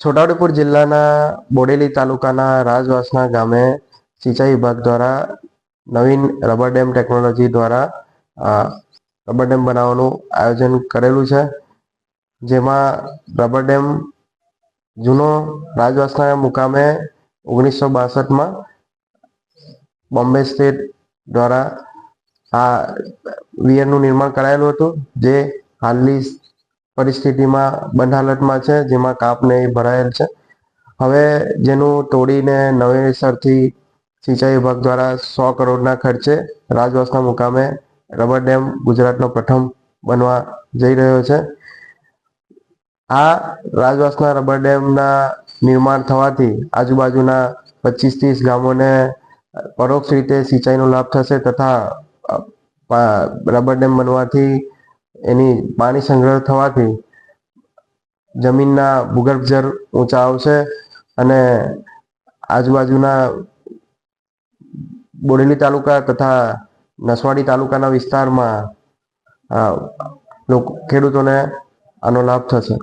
છોટાઉદેપુર જિલ્લાના બોડેલી તાલુકાના રાજવાસના ગામે સિંચાઈ વિભાગ દ્વારા નવીન રબર ડેમ ટેકનોલોજી દ્વારા રબર ડેમ બનાવવાનું આયોજન કરેલું છે, જેમાં રબર ડેમ જૂનો રાજવાસના મુકામે 1962માં બોમ્બે સ્ટેટ દ્વારા આ વીરનું નિર્માણ કરાયેલું હતું, જે હાલની પરિસ્થિતિમાં બંધ હાલતમાં છે, જેમાં કાપને એ ભરાયેલ છે. હવે જેનું તોડીને નવેસરથી સિંચાઈ વિભાગ દ્વારા 100 કરોડના ખર્ચે રાજવાસના મુકામે રબર ડેમ ગુજરાતનો પ્રથમ બનવા જઈ રહ્યો છે. આ રાજવાસના રબર ડેમના નિર્માણ થવાથી આજુબાજુના 25-30 ગામોને પરોક્ષ રીતે સિંચાઈનો લાભ થશે તથા રબર ડેમ બનવાથી એની પાણી સંગ્રહ થવાથી જમીનના ભૂગર્ભ જળ ઊંચા આવશે અને આજુબાજુના બોડેલી તાલુકા તથા નસવાડી તાલુકાના વિસ્તારમાં ખેડૂતોને આનો લાભ થશે.